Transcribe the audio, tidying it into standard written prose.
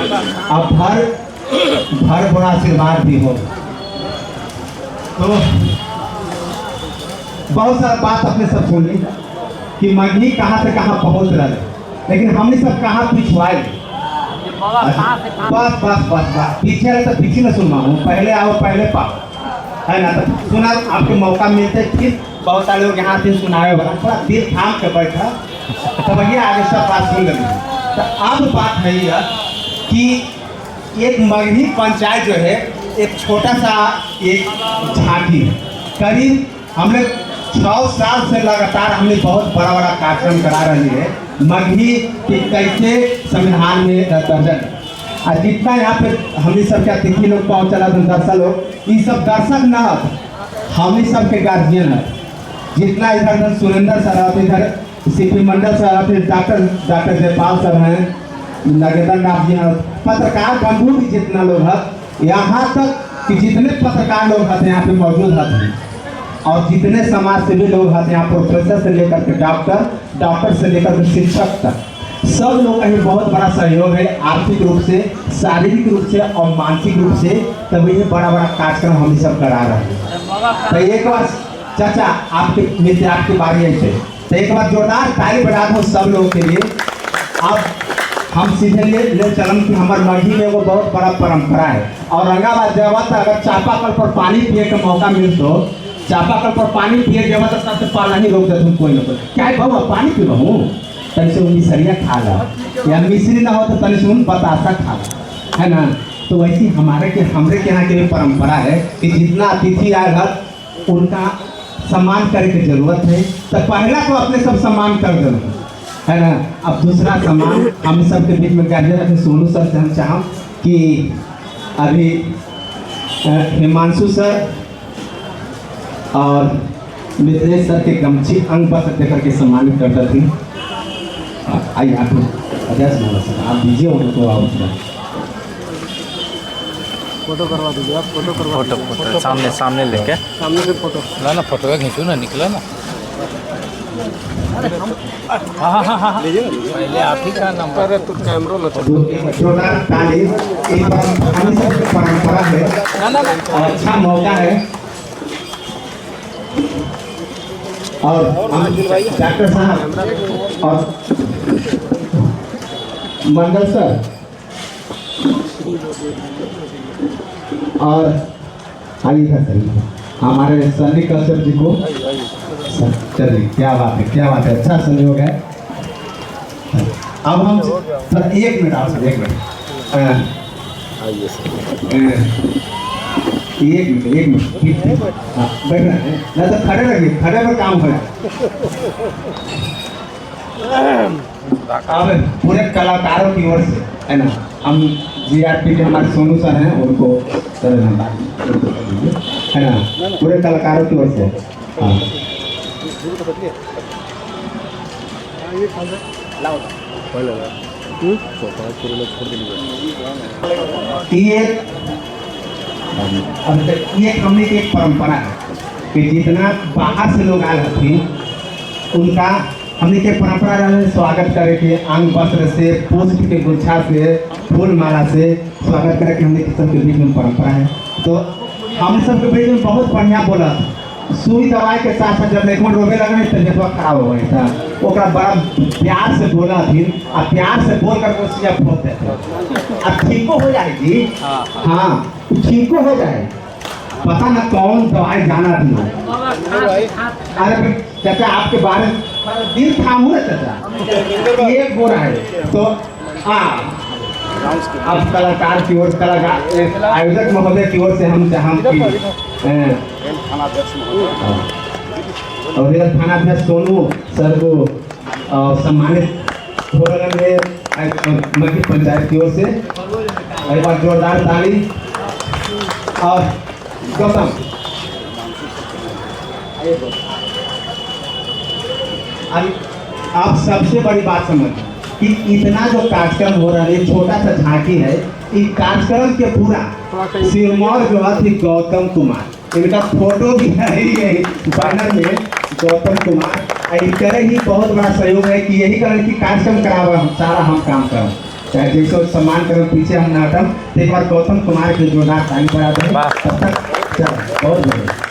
अब भर बड़ा आशीर्वाद भी हो। तो बहुत सारा बात अपने सब सुन ली कि मगही कहाँ से कहाँ पहुँच रहा है, लेकिन हमने सब कहाँ पिछवाए। बस बस बस बस पीछे रहे तो पीछे न सुनवा हूँ, पहले आओ पहले पाओ, है ना। तो सुना आपके मौका मिलते फिर बहुत सारे लोग यहाँ से सुनाए वाला थोड़ा दिल थाम के बैठा तो भैया आगे सब बात सुन लेंगे। तो अब बात है यह कि एक मगही पंचायत जो है एक छोटा सा एक झांकी है। करीब हमने 6 साल से लगातार हमने बहुत बड़ा बड़ा कार्यक्रम करा रही है मगही के कैसे संविधान में दर्जन। और जितना यहाँ पे हमने सब क्या अतिथि लोग पहुँचला दर्शक लोग, ये सब दर्शक न हमने सब के गार्जियन है। जितना इधर सुरेंद्र सर आते, इधर सीपी मंडल सर आते, डॉक्टर जयपाल सर हैं, नगेंद्र नाथ जी हैं, पत्रकार बंधु भी जितना लोग हैं, यहाँ तक कि जितने पत्रकार लोग हैं यहाँ पे मौजूद हैं, और जितने समाज सेवी लोग हैं यहाँ, प्रोफेसर से लेकर के डॉक्टर से लेकर के शिक्षक तक, सब लोग का बहुत बड़ा सहयोग है आर्थिक रूप से, शारीरिक रूप से और मानसिक रूप से। तब ये बड़ा बड़ा कार्यक्रम हम सब करा रहे हैं। तो एक बार चाचा आपके मित्र आपकी बारी है, तो एक बार जोरदार ताली बजा दो सब लोगों के लिए। अब हम सीधे ले चलन कि हमारे मगही में वो बहुत बड़ा परंपरा है। औरंगाबाद जब अगर चापाकल पर पानी पिए का मौका मिल तो चापाकल पर पानी पिए जब तक सबसे पहला ही रोक देते कोई ना कोई, क्या है बाबा पानी पी रहूँ, तनि से मिसरिया खा ला, या मिश्री ना हो तो तनि से बतासा खा ला, है ना। तो वैसी हमरे के यहाँ की परंपरा है कि जितना अतिथि आएगा उनका सम्मान करे की जरूरत है। तो पहला तो अपने सब सम्मान कर दो, है ना। अब दूसरा सम्मान हम सब के बीच में गार्जियन अपने सोनू सर से हम चाहूँ कि अभी हिमांशु सर और मित्रेश सर के गमछी अंग पर देकर के सम्मानित करता थी। आइए आप सर आप दीजिए उनको, आप फोटो करवा दीजिए, आप फोटो करवा फोटो सामने लेके सामने से फोटो ना फोटो खींचो ना, निकला ना। हाँ पहले आप ही का नंबर तो कैमरा लो। परंपरा है और अच्छा मौका है। और डॉक्टर साहब और मंडल सर और आइए सर हमारे सनी कश्यप जी को, चलिए क्या बात है, अच्छा सहयोग है। अब हम सर 1 मिनट आप सर 1 मिनट बैठना है ना, तो खड़े रहिए, खड़े पर काम हो। अब पूरे कलाकारों की ओर से, है ना, हम GRP के हमारे सोनू सर हैं, उनको है ना, पूरे कलाकारों की ओर से। हाँ ये हमने की एक परंपरा है कि जितना बाहर से लोग आए थे उनका हमने के परंपरा रहे स्वागत करे के अंग वस्त्र से, पुष्प के गुच्छा से, फूल माला से स्वागत करे के हमने सबके बीच में परंपरा है। तो हम सबके बीच में बहुत बढ़िया बोला, सुई दवाई के साथ साथ जब लेखन रोगे लगे तबियत खराब हो गई था, ओकरा बड़ा प्यार से बोला फिर, और प्यार से बोल कर उससे जब बोलते थे अब ठीक हो जाएगी। हाँ ठीक हो जाए, पता न कौन दवाई जाना थी। अरे चाचा आपके बारे में दिल थामू ना चाचा, ये बोल रहा है। तो हाँ अब कलाकार की ओर, कलाकार आयोजक महोदय की ओर से हम और इधर थानाध्यक्ष सोनू सर को सम्मानित हो रहे हैं मध्य पंचायत की ओर से। एक बार जोरदार ताली। और गौतम आप सबसे बड़ी बात समझ कि इतना जो कार्यक्रम हो रहा है, छोटा सा झांकी है, इस कार्यक्रम के पूरा सिरमौर जो है गौतम कुमार, इनका फोटो भी है बैनर में, गौतम कुमार इनका ही बहुत बड़ा सहयोग है कि यही कारण कि कार्यक्रम करावा सारा हम काम करें। चाहे जैसे सम्मान करो, पीछे हम नाटम। तो एक बार गौतम कुमार के जोरदार ताली बजा दें। वाह। तब तक चलो, बहुत बढ़िया।